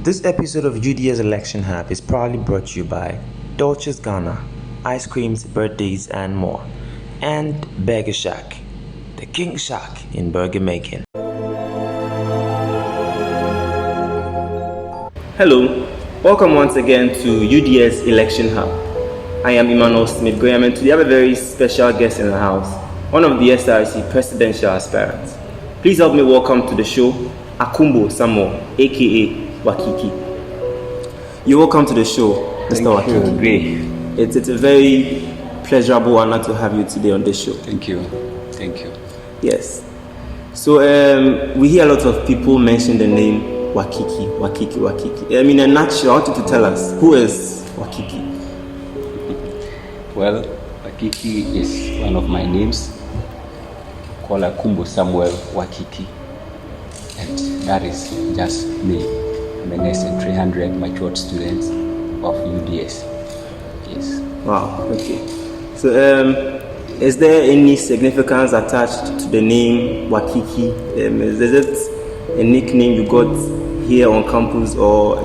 This episode of UDS Election Hub is proudly brought to you by Dolce's Ghana, ice creams, birthdays, and more, and Burger Shack, the King Shack in burger making. Hello, welcome once again to UDS Election Hub. I am Emmanuel Smith Graham, and today I have a very special guest in the house, one of the SRC presidential aspirants. Please help me welcome to the show Akumbo Samuel, aka Wakiki. You're welcome to the show, Mr. Wakiki. Great. It's a very pleasurable honor to have you today on this show. Thank you. Yes. So we hear a lot of people mention the name Wakiki. In a nutshell, I want you to tell us, who is Wakiki? Well, Wakiki is one of my names, called Akumbo Samuel Wakiki, and that is just me. I'm an SN300 matured student of UDS. Yes. Wow, okay. So is there any significance attached to the name Wakiki? Is it a nickname you got here on campus, or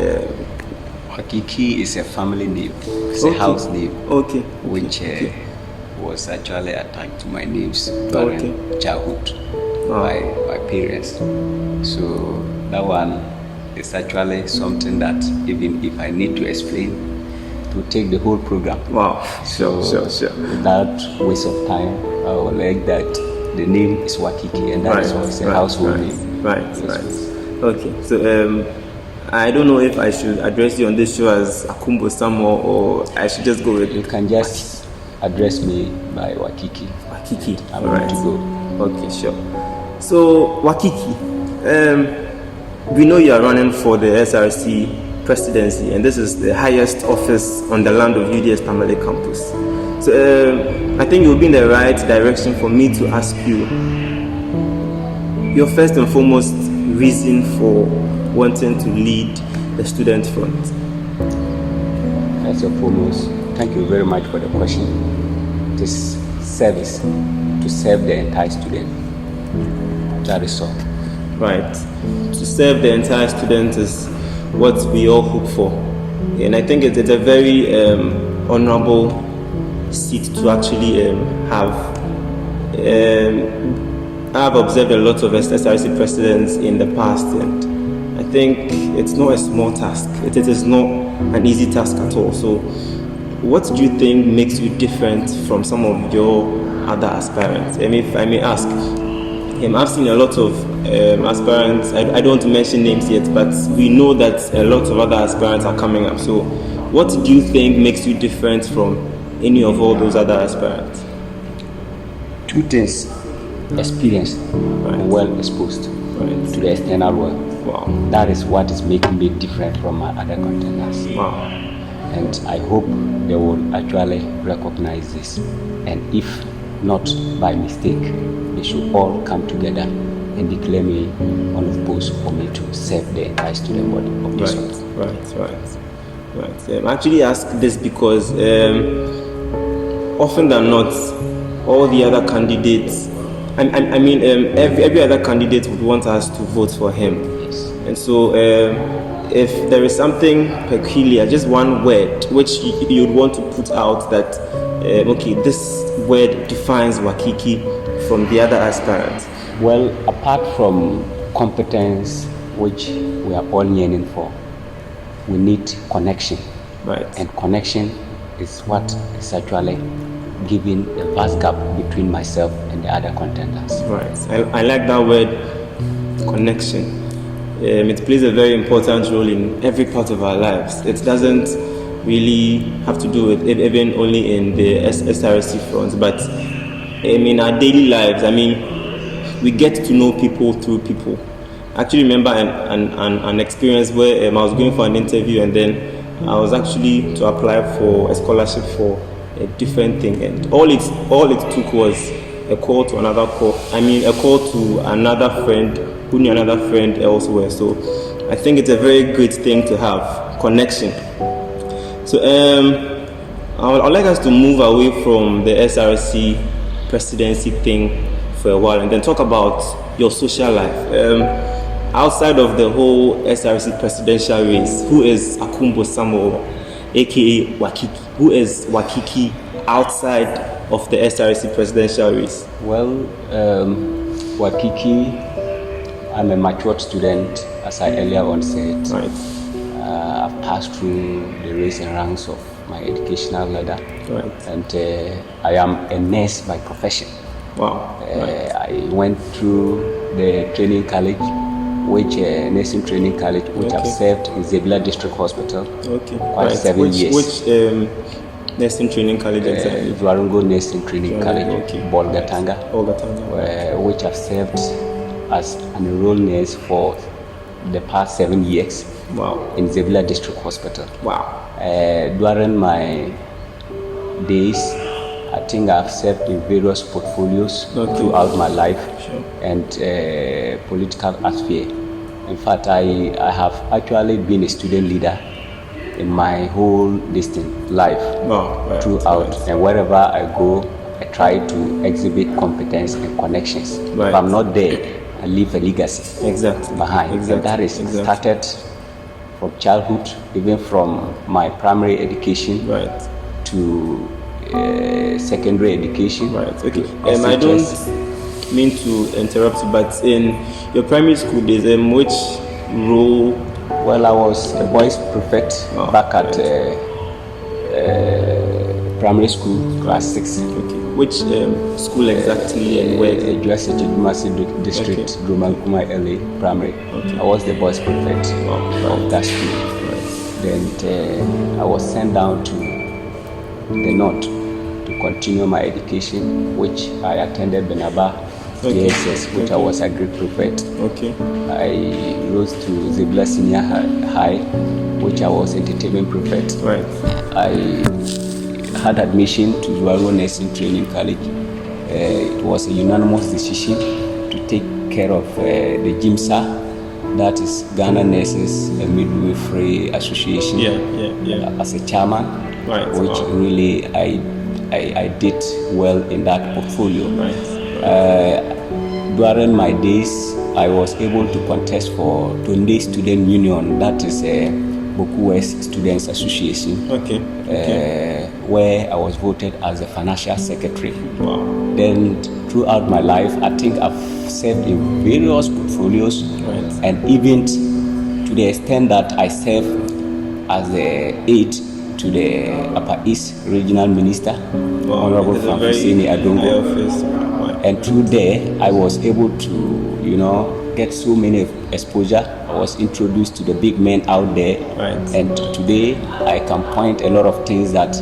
Wakiki is a family name. It's a house name. Okay. Which was actually attached to my name's childhood by my parents. So that one is actually something that even if I need to explain, to take the whole program. Wow. Sure. Without waste of time, I would like that the name is Wakiki, and that is what is a household name. Right. Okay. So I don't know if I should address you on this show as Akumbo Samuel, or I should just go with you can just address me by Wakiki. I'm ready to go. Okay, sure. So Wakiki, we know you are running for the SRC presidency, and this is the highest office on the land of UDS Tamale campus. So I think you'll be in the right direction for me to ask you your first and foremost reason for wanting to lead the student front. First and foremost, thank you very much for the question. This service, to serve the entire student. That is all. Right. To serve the entire student is what we all hope for. And I think it's a very honorable seat to actually have. I've observed a lot of SRC presidents in the past, and I think it's not a small task. It is not an easy task at all. So what do you think makes you different from some of your other aspirants? And if I may ask, I've seen a lot of aspirants. I don't want to mention names yet, but we know that a lot of other aspirants are coming up. So what do you think makes you different from any of all those other aspirants? Two things: experience and well exposed to the external world. Wow. That is what is making me different from my other contenders. Wow. And I hope they will actually recognize this. And if not by mistake, they should all come together and declare me unopposed for me to serve the entire student body of this one. Right. I actually ask this because often than not, all the other candidates, every other candidate would want us to vote for him. Yes. And so if there is something peculiar, just one word which you'd want to put out that, this word defines Wakiki from the other aspirants. Well, apart from competence, which we are all yearning for, we need connection. Right. And connection is what is actually giving a vast gap between myself and the other contenders. Right. I like that word, connection. It plays a very important role in every part of our lives. It doesn't really have to do with even only in the SRC front, but in our daily lives. We get to know people through people. I actually remember an experience where I was going for an interview, and then I was actually to apply for a scholarship for a different thing, and all it took was a call to another friend who knew another friend elsewhere. So I think it's a very good thing to have, connection. So I'd like us to move away from the SRC presidency thing for a while and then talk about your social life. outside of the whole SRC presidential race, who is Akumbo Samuel, aka Wakiki? Who is Wakiki outside of the SRC presidential race? Well, Wakiki, I'm a matured student, as I earlier on said. Right. I've passed through the race and ranks of my educational ladder. Right. And I am a nurse by profession. Wow. Right. I went through the training college, nursing training college, which I've served in Zebula District Hospital. Okay. Quite 7 years. Which nursing training college exactly? Dwarongo Nursing Training College, okay. Bolgatanga, which I've served as an enrolled nurse for the past 7 years. Wow. In Zebula District Hospital. Wow. During my days, I think I've served in various portfolios throughout my life. Sure. And political atmosphere. In fact, I have actually been a student leader in my whole distant life. Wow. Right. Throughout. Right. And wherever I go, I try to exhibit competence and connections. Right. If I'm not there, I leave a legacy behind. Exactly. And that is started from childhood, even from my primary education to secondary education. Right. Okay. I don't mean to interrupt you, but in your primary school days, which role? Well, I was a boys prefect back at primary school, class 6. Okay. Which school exactly and where? Juase Dumasi District, Drumankuma LA Primary. I was the boys prefect of that school. Then I was sent down to the north to continue my education, which I attended Benaba JSS, which I was a Greek prefect. I rose to Zebula Senior High, which I was entertainment prefect. I had admission to Dwarongo Nursing Training College. It was a unanimous decision to take care of the GIMSA, that is Ghana Nurses and Midwifery Association, as a chairman, which really I did well in that portfolio. During my days, I was able to contest for Tunde Student Union, that is Boku West Students Association, where I was voted as a financial secretary. Then throughout my life, I think I've served in various portfolios, and even to the extent that I served as the aide to the Upper East Regional Minister, Honorable Francisini Adongo. And through there, I was able to, get so many exposure. I was introduced to the big men out there. And today, I can point a lot of things that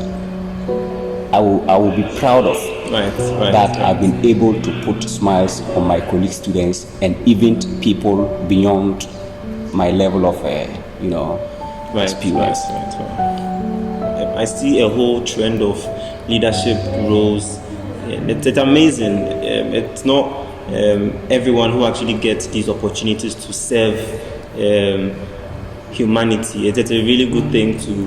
I will be proud of. I've been able to put smiles on my colleague students and even people beyond my level of, experience. I see a whole trend of leadership roles. It's amazing. It's not everyone who actually gets these opportunities to serve humanity. It's a really good thing to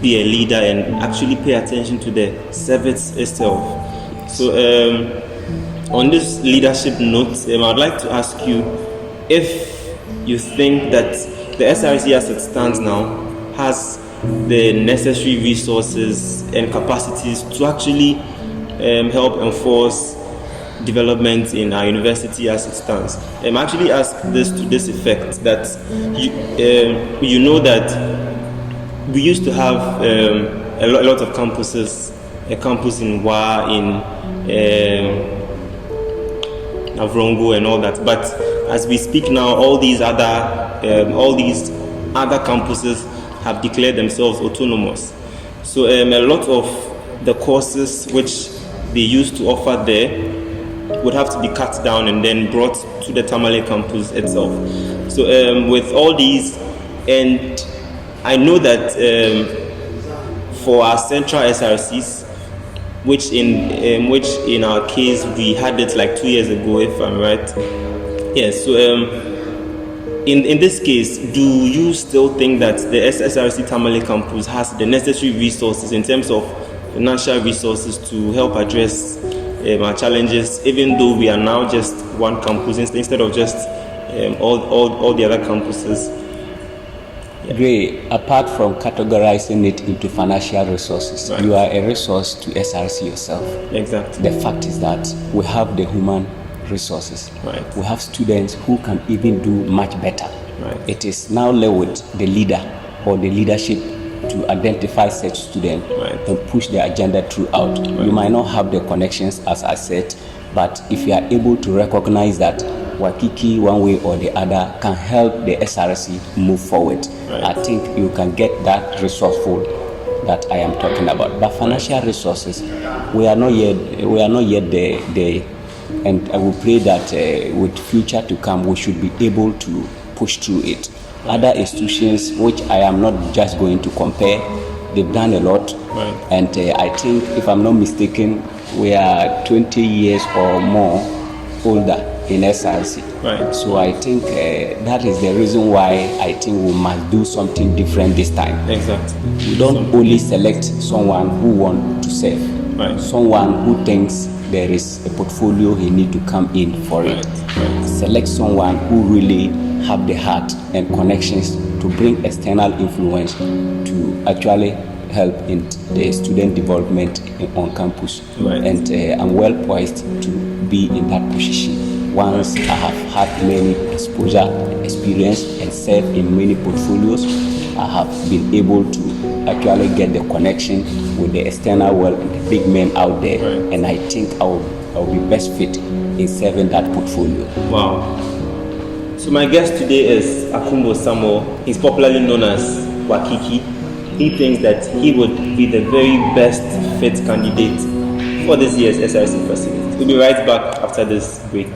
be a leader and actually pay attention to the service itself. So on this leadership note, I'd like to ask you if you think that the SRC as it stands now has the necessary resources and capacities to actually help enforce development in our university as it stands. Actually ask this to this effect, that you know that we used to have a lot of campuses, a campus in Wa, in Navrongo and all that, but as we speak now, all these other campuses have declared themselves autonomous. So a lot of the courses which they used to offer there would have to be cut down and then brought to the Tamale campus itself. So with all these, and I know that for our central SRCs, which in our case we had it like 2 years ago, if I'm right. Yes. So in this case, do you still think that the SRC Tamale campus has the necessary resources in terms of financial resources to help address our challenges, even though we are now just one campus instead of just all the other campuses. Gray, apart from categorizing it into financial resources, Right. you are a resource to SRC yourself. Exactly. The fact is that we have the human resources. Right. We have students who can even do much better. Right. It is now left with the leader or the leadership to identify such students Right. and push the agenda throughout. Right. You might not have the connections, as I said, but if you are able to recognize that Waikiki, one way or the other, can help the SRC move forward, Right. I think you can get that resourceful that I am talking about. But financial resources, we are not yet there, and I will pray that with future to come, we should be able to push through it. Other institutions, which I am not just going to compare, they've done a lot, Right. and I think, if I'm not mistaken, we are 20 years or more older in SRC. Right. So I think that is the reason why I think we must do something different this time. Exactly. We don't only select someone who wants to serve, Right. someone who thinks there is a portfolio he need to come in for it. Right. Select someone who really have the heart and connections to bring external influence to actually help in the student development on campus. Right. And I'm well poised to be in that position. Once I have had many exposure, experience, and served in many portfolios, I have been able to actually get the connection with the external world and the big men out there. Right. And I think I'll be best fit in serving that portfolio. Wow. So my guest today is Akumbo Samuel. He's popularly known as Wakiki. He thinks that he would be the very best fit candidate for this year's SRC president. We'll be right back after this break.